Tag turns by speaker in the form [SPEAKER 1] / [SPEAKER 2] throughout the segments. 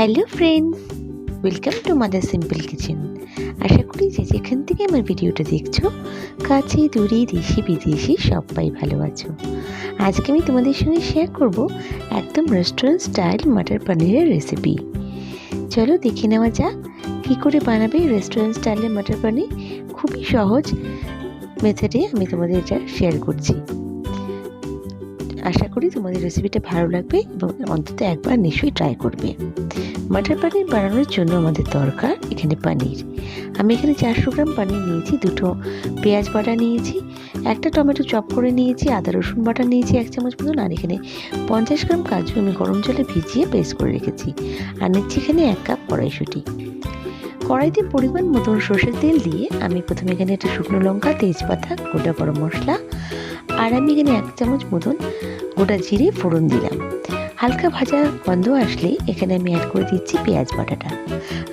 [SPEAKER 1] Hello friends, welcome to Mother Simple Kitchen. আশা করি যে যেখান থেকে আমার ভিডিওটা দেখছো, কাছে দূরে দেশি বিদেশি সবাই ভালো আছো। আজকে আমি তোমাদের সঙ্গে শেয়ার করব একদম রেস্টুরেন্ট স্টাইল মাটার পনিরের রেসিপি। চলো দেখে নেওয়া যাক কী করে বানাবে রেস্টুরেন্ট স্টাইলের মাটার পনির। খুবই সহজ মেথডে আমি তোমাদের এটা শেয়ার করছি। আশা করি তোমাদের রেসিপিটা ভালো লাগবে এবং অন্তত একবার নিশ্চয়ই ট্রাই করবে। মাটার পনির বানানোর জন্য আমাদের দরকার এখানে পনির। আমি এখানে 400 গ্রাম পনির নিয়েছি, 2টো পেঁয়াজ বাটা নিয়েছি, একটা টমেটো চপ করে নিয়েছি, আদা রসুন বাটা নিয়েছি 1 চামচ মতন, আর এখানে 50 গ্রাম কাজু আমি গরম জলে ভিজিয়ে পেস্ট করে রেখেছি, আর নিচ্ছি এখানে 1 কাপ কড়াইশুঁটি। কড়াইতে পরিমাণ মতন সর্ষের তেল দিয়ে আমি প্রথমে এখানে একটা শুকনো লঙ্কা, তেজপাতা, গোটা গরম মশলা, আর আমি এখানে 1 চামচ মতন গোটা জিরে ফোড়ন দিলাম। হালকা ভাজা গন্ধ আসলে এখানে আমি অ্যাড করে দিচ্ছি পেঁয়াজ বাটাটা।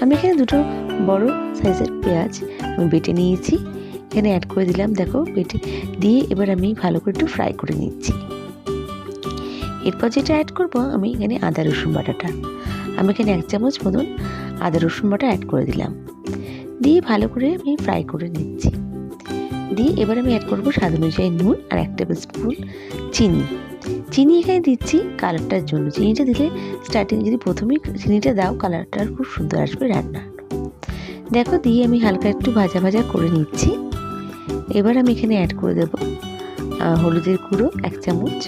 [SPEAKER 1] আমি এখানে 2টো বড় সাইজের পেঁয়াজ আমি বেটে নিয়েছি, এখানে অ্যাড করে দিলাম। দেখো বেটে দিয়ে এবার আমি ভালো করে একটু ফ্রাই করে নিচ্ছি। এরপর যেটা অ্যাড করবো আমি এখানে আদা রসুন বাটাটা। আমি এখানে 1 চামচ মতন আদা রসুন বাটা অ্যাড করে দিলাম, দিয়ে ভালো করে আমি ফ্রাই করে নিচ্ছি। দিয়ে এবার আমি অ্যাড করবো স্বাদ অনুযায়ী নুন আর 1 টেবিল স্পুন চিনি এখানে দিচ্ছি কালারটার জন্য। চিনিটা দিলে স্টার্টিং যদি প্রথমেই চিনিটা দাও, কালারটা খুব সুন্দর আসবে রান্না। দেখো দিয়ে আমি হালকা একটু ভাজা ভাজা করে নিচ্ছি। এবার আমি এখানে অ্যাড করে দেবো হলুদের গুঁড়ো 1 চামচ,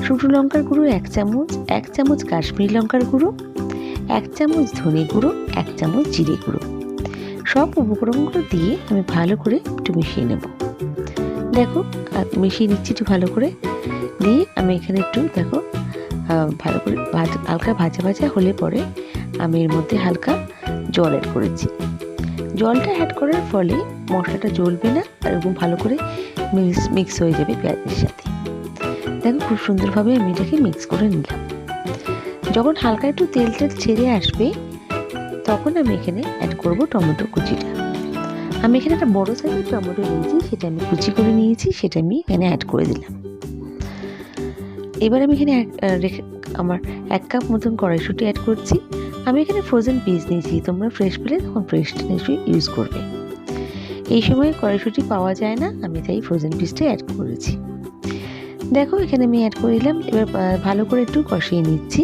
[SPEAKER 1] শুকনো লঙ্কার গুঁড়ো 1 চামচ, 1 চামচ কাশ্মীরি লঙ্কার গুঁড়ো, 1 চামচ ধনে গুঁড়ো, 1 চামচ জিরে গুঁড়ো। সব উপকরণগুলো দিয়ে আমি ভালো করে একটু মিশিয়ে নেব। দেখো মিশিয়ে নিচ্ছি একটু ভালো করে। দিয়ে আমি এখানে একটু দেখো ভালো করে হালকা ভাজা ভাজা হলে পরে আমি এর মধ্যে হালকা জল অ্যাড করেছি। জলটা অ্যাড করার ফলে মশলাটা জ্বলবে না, আর এরকম ভালো করে মিক্স হয়ে যাবে পেঁয়াজের সাথে। দেখো খুব সুন্দরভাবে আমি এটাকে মিক্স করে নিলাম। যখন হালকা একটু তেলটা ছেড়ে আসবে তখন আমি এখানে অ্যাড করব টমেটো কুচিটা। আমি এখানে একটা বড় সাইজের টমেটো নিয়েছি, সেটা আমি কুচি করে নিয়েছি, সেটা আমি এখানে অ্যাড করে দিলাম। এবার আমি এখানে আমার 1 কাপ মতন কড়াইশুঁটি অ্যাড করছি। আমি এখানে ফ্রোজেন পিস নিয়েছি, তোমরা ফ্রেশ পেলে তখন ফ্রেশটা নিশ্চয়ই ইউজ করবে। এই সময় কড়াইশুঁটি পাওয়া যায় না, আমি তাই ফ্রোজেন পিসটা অ্যাড করেছি। দেখো এখানে আমি অ্যাড করে দিলাম। এবার ভালো করে একটু কষিয়ে নিচ্ছি।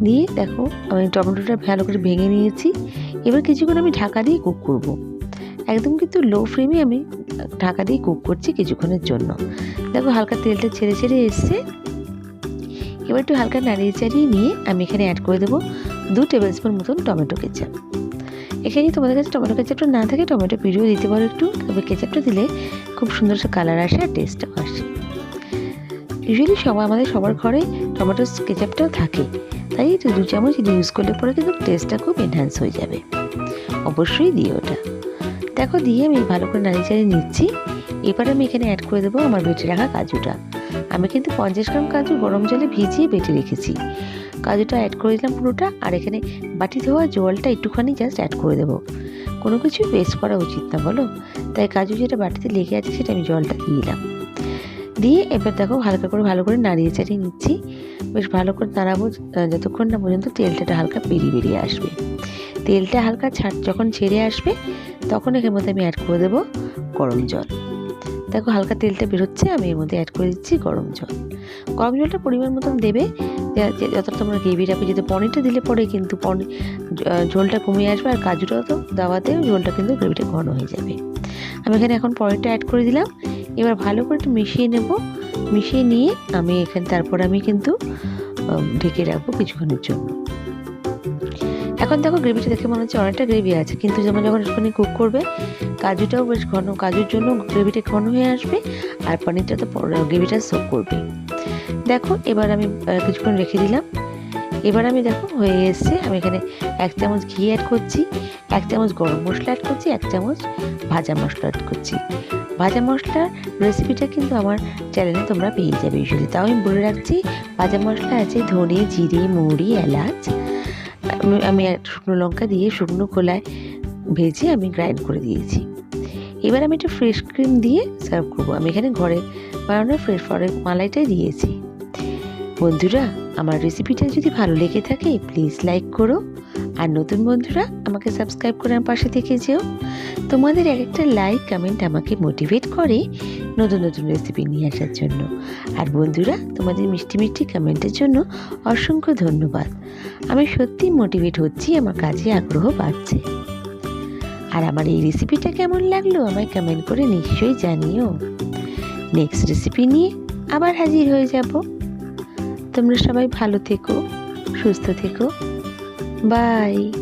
[SPEAKER 1] দিয়ে দেখো আমি টমেটোটা ভালো করে ভেঙে নিয়েছি। এবার কিছুক্ষণ আমি ঢাকা দিয়ে কুক করব। একদম কিন্তু লো ফ্লেমে আমি ঢাকা দিয়ে কুক করছি কিছুক্ষণের জন্য। দেখো হালকা তেলটা ছেড়ে ছেড়ে এসছে। এবার একটু হালকা নাড়িয়ে চাড়িয়ে নিয়ে আমি এখানে অ্যাড করে দেবো 2 টেবিল স্পুন মতন টমেটো কেচাপ। এখানে তোমাদের কাছে টমেটো কেচাপটা না থাকে টমেটো পিউরিও দিতে পারো একটু, তবে কেচাপটা দিলে খুব সুন্দর কালার আসে আর টেস্টও আসে। ইউজুয়ালি আমাদের সবার ঘরে টমেটো কেচাপটাও থাকে, তাই 2 চামচ ইউজ করলে পরে কিন্তু টেস্টটা খুব এনহ্যান্স হয়ে যাবে। অবশ্যই দিও ওটা। দেখো দিয়ে আমি ভালো করে নাড়িয়ে চাড়িয়ে নিচ্ছি। এবার আমি এখানে অ্যাড করে দেবো আমার বেটে রাখা কাজুটা। আমি কিন্তু 50 গ্রাম কাজু গরম জলে ভিজিয়ে বেটে রেখেছি। কাজুটা অ্যাড করে দিলাম পুরোটা, আর এখানে বাটি ধোয়া জলটা একটুখানি জাস্ট অ্যাড করে দেবো। কোনো কিছু ওয়েস্ট করা উচিত না বলো, তাই কাজু যেটা বাটিতে লেগে আছে সেটা আমি জলটা দিয়ে দিলাম। দিয়ে এবার দেখো ভালো করে নাড়িয়ে চাড়িয়ে নিচ্ছি। বেশ ভালো করে নাড়াবো যতক্ষণ না পর্যন্ত তেলটা হালকা বেরিয়ে আসবে। তেলটা হালকা যখন ছেড়ে আসবে তখন এর মধ্যে আমি অ্যাড করে দেবো গরম জল। দেখো হালকা তেলটা বেরোচ্ছে, আমি এর মধ্যে অ্যাড করে দিচ্ছি গরম জল। গরম জলটা পরিমাণ মতন দেবে, যতটা তোমরা গ্রেভি রাখবে। যদি পনিরটা দিলে পরে কিন্তু ঝোলটা কমে আসবে, আর কাজুটাও তো দেওয়াতে ঝোলটা কিন্তু গ্রেভিটা ঘন হয়ে যাবে। আমি এখানে এখন পনিরটা অ্যাড করে দিলাম। এবার ভালো করে একটু মিশিয়ে নেব। মিশিয়ে নিয়ে আমি এখানে তারপর আমি কিন্তু ঢেকে রাখবো কিছুক্ষণের জন্য। এখন দেখো গ্রেভিটা দেখে মনে হচ্ছে অনেকটা গ্রেভি আছে, কিন্তু যেমন যখন একটুখানি কুক করবে কাজুটাও বেশ ঘন, কাজুর জন্য গ্রেভিটা ঘন হয়ে আসবে, আর পনিরটা তো গ্রেভিটা সোক করবে। দেখো এবার আমি কিছুক্ষণ রেখে দিলাম। এবার আমি দেখো হয়ে এসছে। আমি এখানে 1 চামচ ঘি অ্যাড করছি, 1 চামচ গরম মশলা অ্যাড করছি, 1 চামচ ভাজা মশলা অ্যাড করছি। ভাজা মশলার রেসিপিটা কিন্তু আমার চ্যানেলে তোমরা পেয়ে যাবে ইউজুয়ালি, তাও আমি বলে রাখছি। ভাজা মশলা আছে ধনে, জিরে, মৌরি, এলাচ। আমি শুকনো লঙ্কা দিয়ে শুকনো খোলায় ভেজে আমি গ্রাইন্ড করে দিয়েছি। এবার আমি একটু ফ্রেশ ক্রিম দিয়ে সার্ভ করবো। আমি এখানে ঘরে বানানো ফ্রেশ মালাইটাই দিয়েছি। বন্ধুরা, আমার রেসিপিটা যদি ভালো লেগে থাকে প্লিজ লাইক করো, আর নতুন বন্ধুরা আমাকে সাবস্ক্রাইব করে আমার পাশে থেকে যেও। তোমাদের এক একটা লাইক কমেন্ট আমাকে মোটিভেট করে নতুন নতুন রেসিপি নিয়ে আসার জন্য। আর বন্ধুরা, তোমাদের মিষ্টি মিষ্টি কমেন্টের জন্য অসংখ্য ধন্যবাদ। আমি সত্যি মোটিভেট হচ্ছি, আমার কাজে আগ্রহ বাড়ছে। আর আমার এই রেসিপিটা কেমন লাগলো আমায় কমেন্ট করে নিশ্চয়ই জানিও। নেক্সট রেসিপি নিয়ে আবার হাজির হয়ে যাব। তোমরা সবাই ভালো থেকো, সুস্থ থেকো। বাই।